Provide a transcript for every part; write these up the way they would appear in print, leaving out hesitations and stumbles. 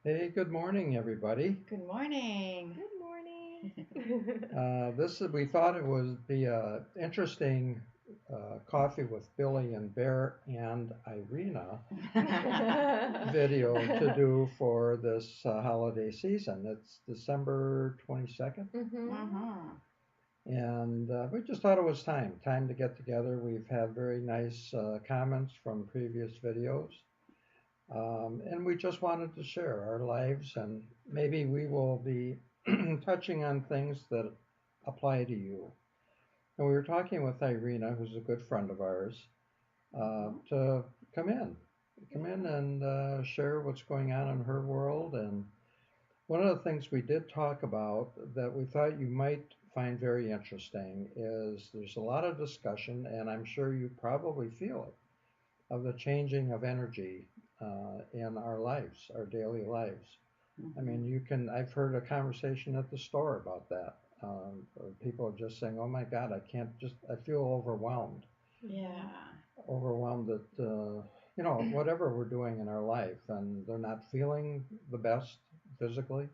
Hey, good morning, everybody. Good morning. Good morning. We thought it would be a interesting coffee with Billy and Bear and Irina video to do for this holiday season. It's December 22nd, Mhm. Uh-huh. and we just thought it was time to get together. We've had very nice comments from previous videos, and we just wanted to share our lives, and maybe we will be touching on things that apply to you. And we were talking with Irina, who's a good friend of ours, Mhm. to come in, come in Yeah. and share what's going on in her world. And one of the things we did talk about that we thought you might find very interesting is there's a lot of discussion, and I'm sure you probably feel it, of the changing of energy in our lives, our daily lives. I Mhm. mean, I've heard a conversation at the store about that. People are just saying, oh my God, I feel overwhelmed. Mhm. Yeah. Overwhelmed that, whatever we're doing in our life, and they're not feeling the best physically.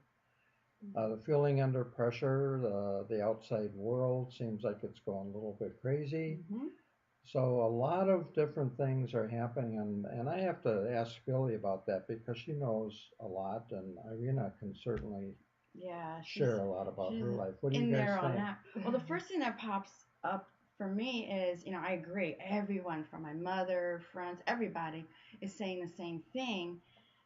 Mhm. They're feeling under pressure. The outside world seems like it's going a little bit crazy. Mhm. So a lot of different things are happening, and I have to ask Billy about that because she knows a lot, and Irina can certainly Yeah, share a lot about she's her life. What do you in guys there on think? that. Well, the first thing that pops up for me is, I agree. Everyone from my mother, friends, everybody is saying the same thing.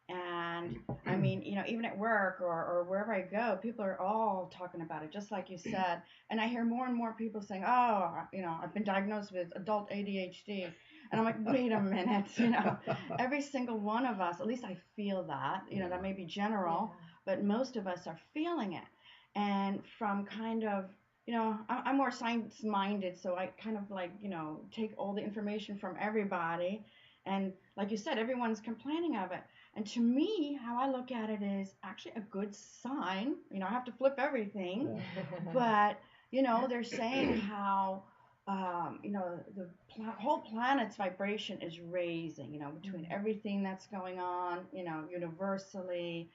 And I mean, even at work or wherever I go, people are all talking about it, just like you said. And I hear more and more people saying, oh, I've been diagnosed with adult ADHD. And I'm like, wait a minute, every single one of us, at least I feel that, that Yeah. may be general, Yeah. but most of us are feeling it. And from kind of, I'm more science minded, so I kind of like, take all the information from everybody. And like you said, everyone's complaining of it. And to me, how I look at it is actually a good sign. I have to flip everything, Yeah. but they're saying how the whole planet's vibration is raising. Between Mhm. everything that's going on, universally,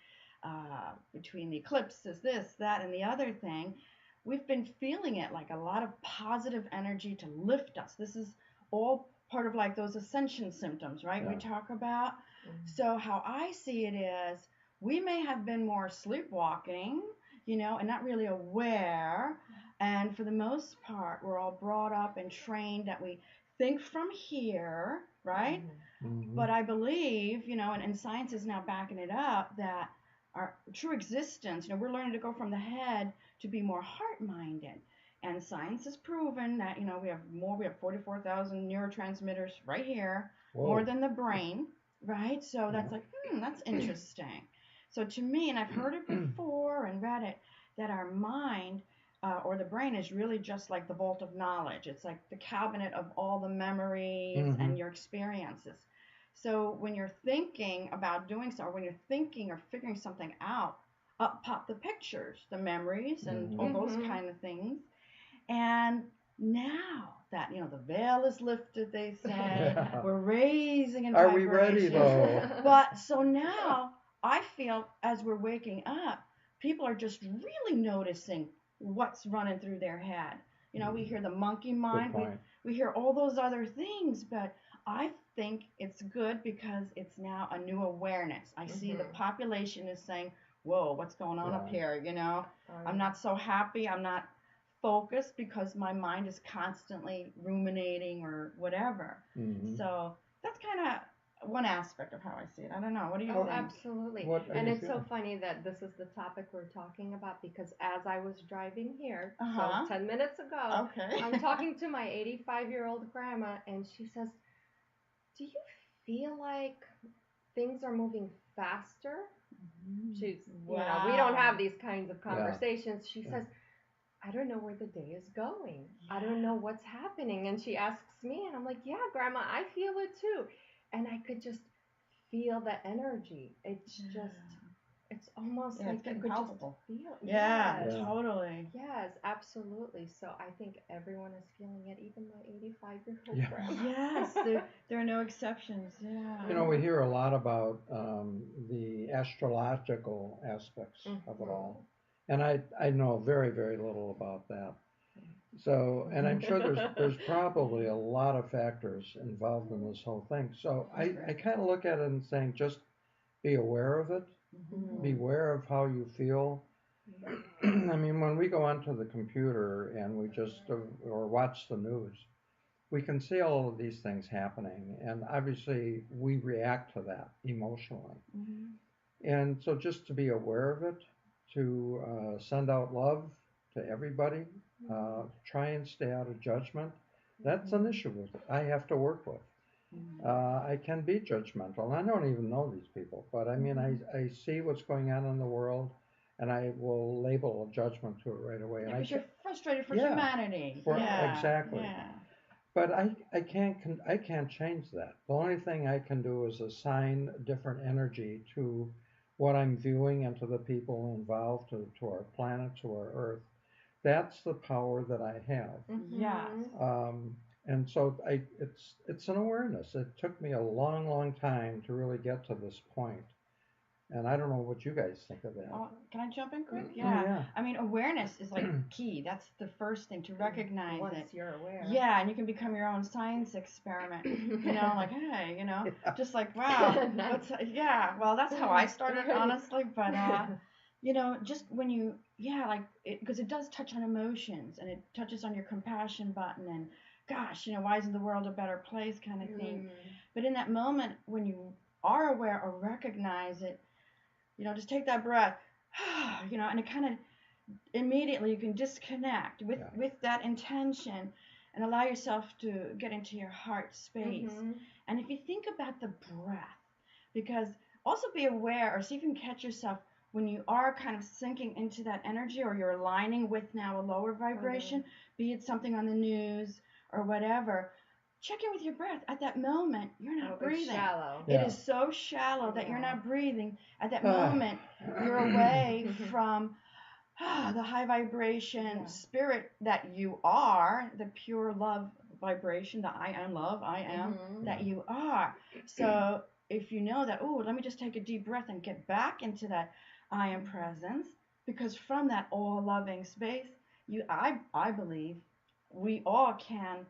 between the eclipses, this, that, and the other thing, we've been feeling it like a lot of positive energy to lift us. This is all part of like those ascension symptoms, right? We Yeah. talk about. Mhm. So how I see it is we may have been more sleepwalking, and not really aware. And for the most part, we're all brought up and trained that we think from here, right? Mhm. Hmm. But I believe, and science is now backing it up, that our true existence, we're learning to go from the head to be more heart minded. And science has proven that, we have 44,000 neurotransmitters right here, more Whoa. than the brain, right? So that's Yeah. like, that's interesting. So to me, and I've heard it before and read it, that our mind or the brain is really just like the vault of knowledge. It's like the cabinet of all the memories Hmm. and your experiences. So when you're thinking about doing so, or when you're thinking or figuring something out, up pop the pictures, the memories, and all Hmm. those Mhm. kind of things. And now that the veil is lifted, they say Yeah. we're raising in Are we ready vibration. though? But so now I feel as we're waking up, people are just really noticing what's running through their head. We hear the monkey Good mind, we point. we hear all those other things, but I think it's good because it's now a new awareness. I see the Mhm. population is saying, "Whoa, what's going on up Yeah. here?" Oh I'm yeah. not so happy. I'm not focused because my mind is constantly ruminating or whatever. Hmm. So that's kind of one aspect of how I see it. I don't know. What do you Oh, Well, think? absolutely. what are And you it's so feeling? funny that this is the topic we're talking about because as I was driving here, Uh so huh. 10 minutes ago, Okay. I'm talking to my 85-year-old grandma and she says, "Do you feel like things are moving faster?" She's, we don't have Wow. these kinds of Yeah. conversations. She Yeah. says, "I don't know where the day is going. I don't know Yeah. what's happening." And she asks me, and I'm like, "Yeah, Grandma, I feel it too." And I could just feel the energy. It's just, Yeah. it's almost Yeah, like it's you getting could palpable. just feel. Yeah, Yes. Yeah. totally. Yes, absolutely. So I think everyone is feeling it, even my 85-year-old Yeah. grandma. Yes, there are no exceptions. Yeah. You know, we hear a lot about the astrological aspects of it all, and I know very, very little about that. So, and I'm sure there's probably a lot of factors involved in this whole thing. So I kind of look at it and saying, just be aware of it, Mhm. be aware of how you feel. I mean, when we go onto the computer and we just or watch the news, we can see all of these things happening, and obviously we react to that emotionally. Mhm. And so just to be aware of it, to send out love to everybody, try and stay out of judgment. That's an issue with it. I have to work with. Mhm. I can be judgmental, and I don't even know these people, but I mean, I see what's going on in the world, and I will label a judgment to it right away. And Yeah, because you're frustrated for yeah, humanity. for Yeah. exactly. Yeah. But I can't change that. The only thing I can do is assign different energy to what I'm viewing and to the people involved, to our planet, to our Earth. That's the power that I have. Yes. And so it's an awareness. It took me a long, long time to really get to this point. And I don't know what you guys think of that. Can I jump in quick? Oh, Yeah. yeah. I mean, awareness is like key. That's the first thing to recognize Once it. you're aware. Yeah, and you can become your own science experiment. You know, like, hey, you know, just like, wow, Nice. yeah. Well, that's how I started, honestly. But you know, just when you, yeah, like, because it does touch on emotions and it touches on your compassion button and, gosh, you know, why isn't the world a better place, kind of thing. But in that moment when you are aware or recognize it, you know, just take that breath, you know, and it kind of immediately you can disconnect with Yeah. with that intention and allow yourself to get into your heart space. And if you think about the breath, because also be aware or see if you can catch yourself when you are kind of sinking into that energy or you're aligning with now a lower vibration, be it something on the news or whatever. Check in with your breath. At that moment, you're not breathing. It's shallow. Yeah. It is so shallow that you're Yeah. not breathing. At that moment, you're away from the high vibration spirit that you are, the pure love vibration, the I am love, I am that you are. So if you know that, oh, let me just take a deep breath and get back into that I am presence, because from that all loving space, I believe we all can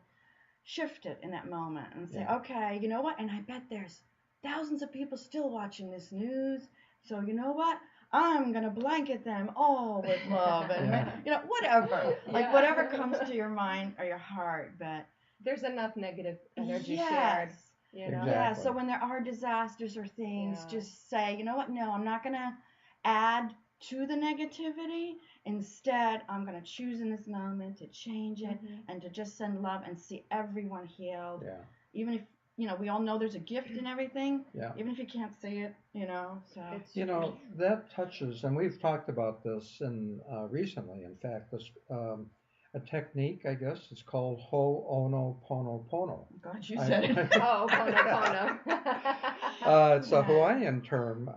shift it in that moment and say, Yeah. okay, you know what? And I bet there's thousands of people still watching this news. So you know what? I'm gonna blanket them all with love and Yeah. you know, whatever. Like Yeah. whatever comes to your mind or your heart. But There's enough negative energy yes. shared. You know? Exactly. Yeah, so when there are disasters or things, Yeah. just say, you know what? No, I'm not gonna add to the negativity. Instead, I'm gonna choose in this moment to change it and to just send love and see everyone healed. Yeah. Even if, you know, we all know there's a gift in everything. Yeah. Even if you can't see it, you know. So It's You know, that touches, and we've talked about this in recently. In fact, this a technique, I guess, it's called Ho'onoponopono. God, you said it. Oh, Pono. It's a Hawaiian term,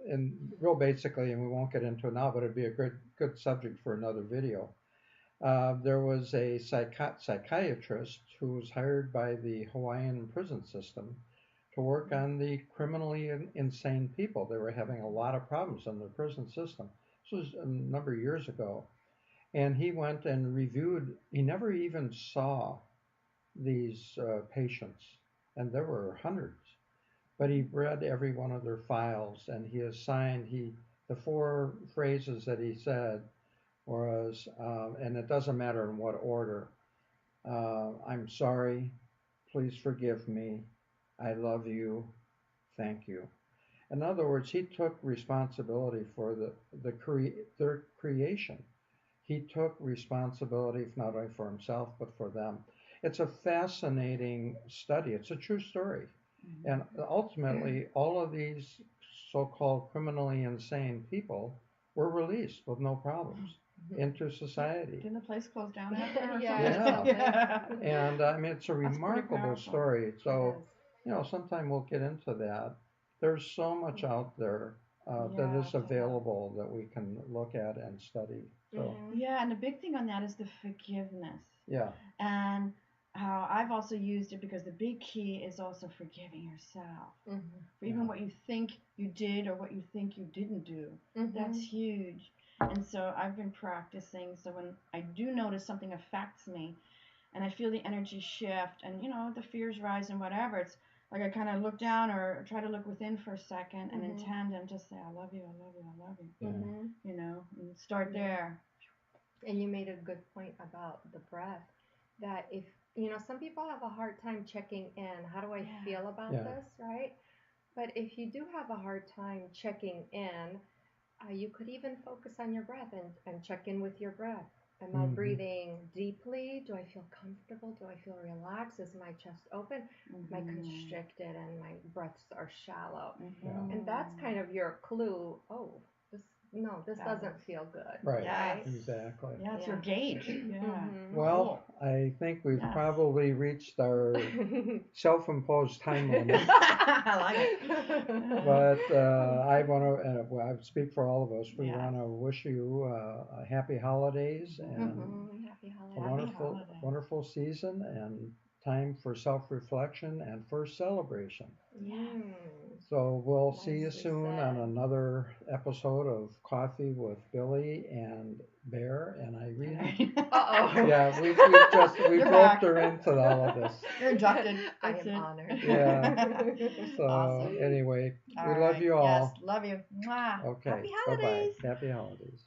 and real basically, and we won't get into it now, but it'd be a good subject for another video. There was a psychiatrist who was hired by the Hawaiian prison system to work on the criminally insane people. They were having a lot of problems in the prison system. This was a number of years ago. And he went and reviewed, he never even saw these patients, and there were hundreds. But he read every one of their files, and he assigned, the four phrases that he said was, and it doesn't matter in what order, I'm sorry, please forgive me, I love you, thank you. In other words, he took responsibility for their creation. He took responsibility not only for himself but for them. It's a fascinating study. It's a true story. And ultimately, all of these so-called criminally insane people were released with no problems into society. Didn't the place close down after? Or Yeah. something? Yeah. And I mean, it's a pretty remarkable powerful. story. So, Yes. you know, sometime we'll get into that. There's so much out there that Yeah, is available that we can look at and study. So Mhm. Yeah, and the big thing on that is the forgiveness. yeah, And how I've also used it because the big key is also forgiving yourself Mhm. for even Yeah. what you think you did or what you think you didn't do. That's Mhm. huge. And so I've been practicing. So when I do notice something affects me and I feel the energy shift and, the fears rise and whatever, it's like I kind of look down or try to look within for a second and Mhm. intend and just say, I love you, I love you, I love you, yeah, Mhm. and start Yeah. there. And you made a good point about the breath. That if some people have a hard time checking in. How do I Yeah. feel about Yeah. this, right? But if you do have a hard time checking in, you could even focus on your breath and check in with your breath. Am I Mhm. breathing deeply? Do I feel comfortable? Do I feel relaxed? Is my chest open? Am I constricted and my breaths are shallow? Mhm. And that's kind of your clue. Oh, this That doesn't is- feel good. Right. Right? Exactly. Yeah, it's Yeah. your gauge. Yeah. Mhm. Well, I think we've Yes. probably reached our self-imposed time limit. I like it. But I want to, well, I speak for all of us. We Yes. want to wish you a happy holidays and Mhm. Happy a holidays. Happy wonderful, holidays. wonderful season and time for self-reflection and first celebration. Mm. So we'll see you Nicely soon on said. another episode of Coffee with Billy and Bear and Irene. Uh-oh. Yeah, we You're roped back. her into all of this. You're inducted. I That's am it. honored. Yeah. So Awesome. anyway, we All love right. you Yes. all. Love you. Mwah. Okay. Happy Bye bye. holidays. Happy holidays.